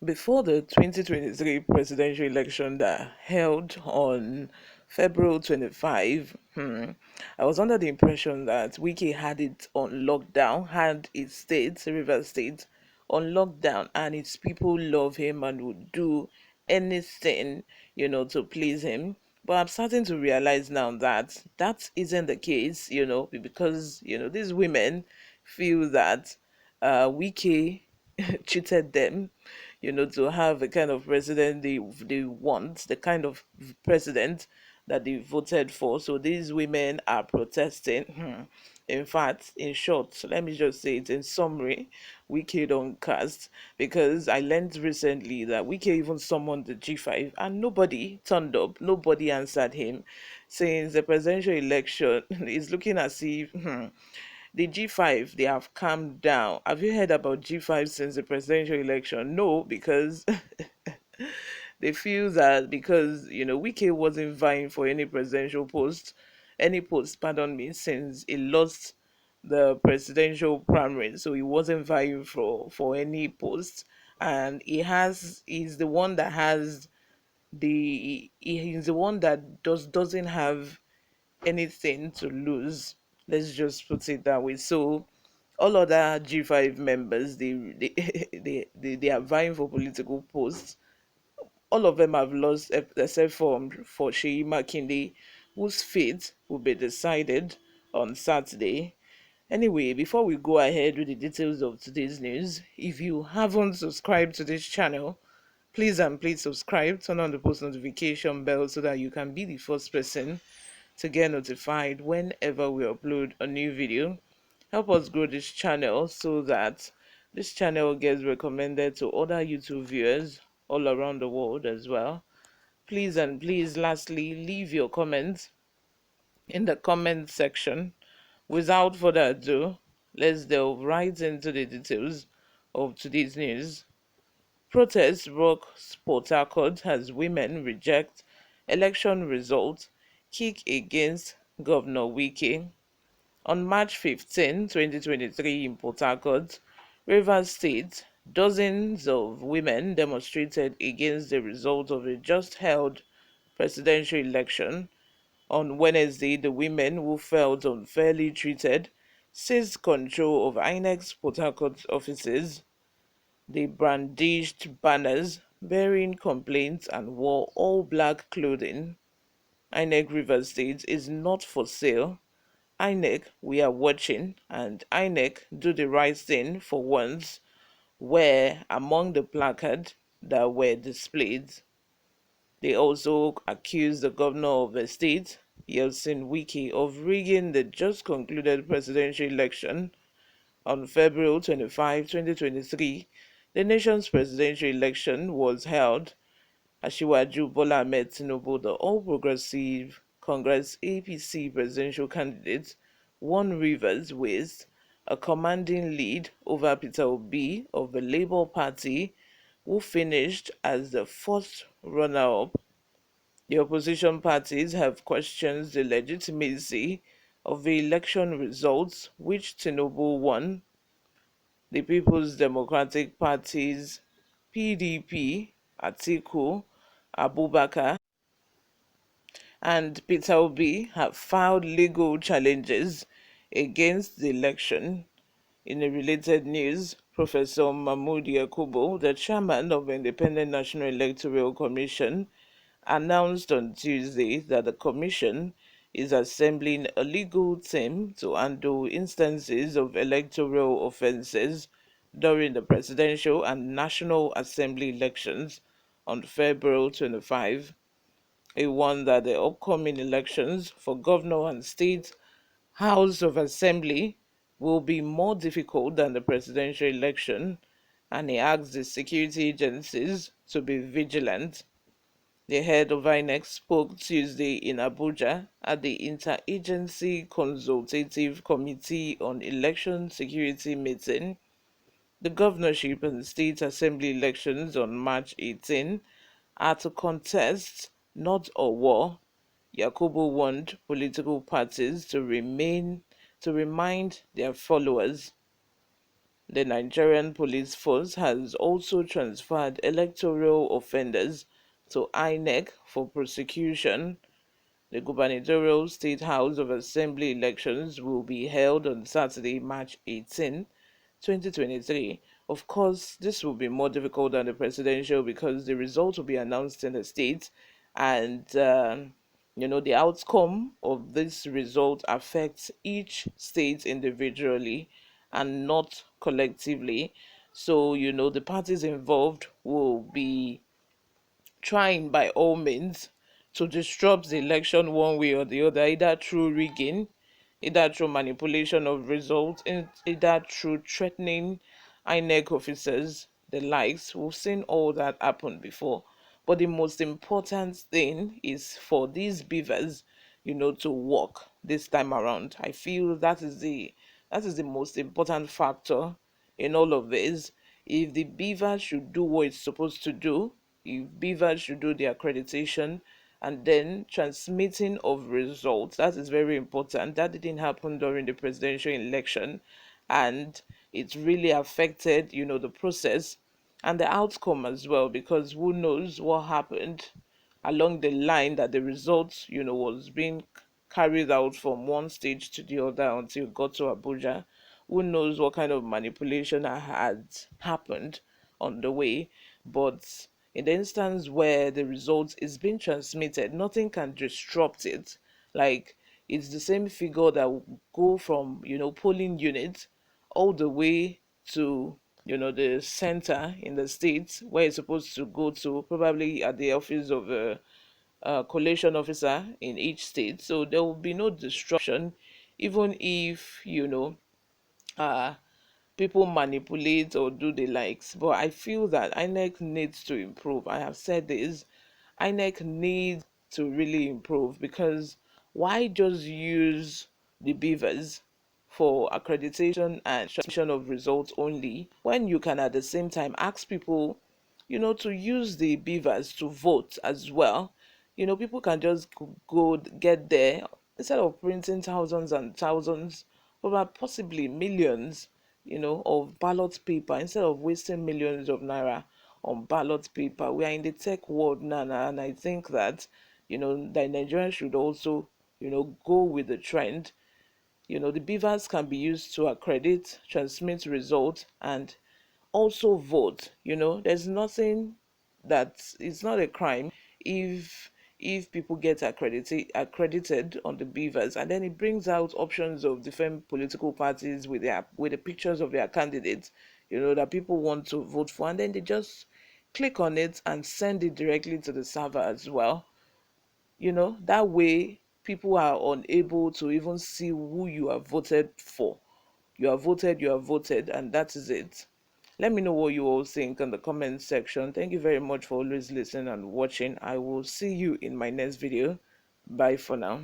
Before the 2023 presidential election that held on February 25, I was under the impression that Wike had it on lockdown, had its state, River State, on lockdown, and its people love him and would do anything, to please him. But I'm starting to realize now that that isn't the case, because, these women feel that Wike cheated them, to have the kind of president they want, the kind of president that they voted for. So these women are protesting. In fact, in short, let me just say it in summary, Wike don't cast, because I learned recently that Wike even summoned the G5 and nobody turned up, nobody answered him. Since the presidential election is looking as if the G5, they have calmed down. Have you heard about G5 since the presidential election? No, because they feel that because Wike wasn't vying for any presidential post, any post, pardon me, since he lost the presidential primary, so he wasn't vying for any post, and he's the one that has he's the one that doesn't have anything to lose. Let's just put it that way. So all other G5 members, they are vying for political posts. All of them have lost except for Sheyi Makinde, whose fate will be decided on Saturday. Anyway, before we go ahead with the details of today's news, if you haven't subscribed to this channel, please subscribe, turn on the post notification bell so that you can be the first person to get notified whenever we upload a new video. Help us grow this channel so that this channel gets recommended to other YouTube viewers all around the world as well. Please, lastly, leave your comments in the comment section. Without further ado, let's delve right into the details of today's news. Protests broke Port Harcourt as women reject election results, kick against Governor Wike. On March 15, 2023, in Port Harcourt, Rivers State, dozens of women demonstrated against the result of a just held presidential election. On Wednesday, the women who felt unfairly treated seized control of INEC's Port Harcourt offices. They brandished banners bearing complaints and wore all black clothing. INEC Rivers State is not for sale. INEC, we are watching, and INEC, do the right thing for once, were among the placards that were displayed. They also accused the governor of the state, Yeltsin Wike, of rigging the just concluded presidential election. On February 25, 2023, the nation's presidential election was held. Asiwaju Bola Ahmed Tinubu, the All Progressive Congress APC presidential candidate, won Rivers with a commanding lead over Peter Obi of the Labour Party, who finished as the first runner-up. The opposition parties have questioned the legitimacy of the election results, which Tinubu won. The People's Democratic Party's PDP, Atiku Abubakar, and Peter Obi have filed legal challenges against the election. In a related news, Professor Mahmood Yakubu, the chairman of the Independent National Electoral Commission, announced on Tuesday that the commission is assembling a legal team to handle instances of electoral offences during the presidential and National Assembly elections on February 25. He warned that the upcoming elections for governor and state House of Assembly will be more difficult than the presidential election, and he asked the security agencies to be vigilant. The head of INEC spoke Tuesday in Abuja at the Interagency Consultative Committee on Election Security meeting. The governorship and state assembly elections on March 18 are to contest, not a war. Yakubu warned political parties to remind their followers The Nigerian police force has also transferred electoral offenders to INEC for prosecution. The gubernatorial State House of Assembly elections will be held on Saturday, March 18, 2023. Of course, this will be more difficult than the presidential because the results will be announced in the state, and the outcome of this result affects each state individually and not collectively. So, the parties involved will be trying by all means to disrupt the election one way or the other, either through rigging, either through manipulation of results, either through threatening INEC officers, the likes. We've seen all that happen before. But the most important thing is for these beavers, to work this time around. I feel that is the most important factor in all of this. If the beaver should do what it's supposed to do, if beavers should do the accreditation and then transmitting of results, that is very important. That didn't happen during the presidential election, and it really affected the process and the outcome as well, because who knows what happened along the line that the results was being carried out from one stage to the other until it got to Abuja. Who knows what kind of manipulation had happened on the way. But in the instance where the result is being transmitted, nothing can disrupt it. Like, it's the same figure that will go from polling units all the way to the center in the state where it's supposed to go to, probably at the office of a collation officer in each state. So there will be no disruption, even if uh people manipulate or do the likes. But I feel that INEC needs to improve. I have said this. INEC needs to really improve, because why just use the beavers for accreditation and transmission of results only, when you can at the same time ask people to use the beavers to vote as well? People can just go get there instead of printing thousands and thousands, or possibly millions of ballot paper, instead of wasting millions of naira on ballot paper. We are in the tech world now, and I think that that Nigeria should also go with the trend. The beavers can be used to accredit, transmit results, and also vote. There's nothing that it's not a crime if people get accredited on the beavers, and then it brings out options of different political parties with the pictures of their candidates that people want to vote for, and then they just click on it and send it directly to the server as well. That way people are unable to even see who you have voted for. You have voted, and that is it. Let me know what you all think in the comment section. Thank you very much for always listening and watching. I will see you in my next video. Bye for now.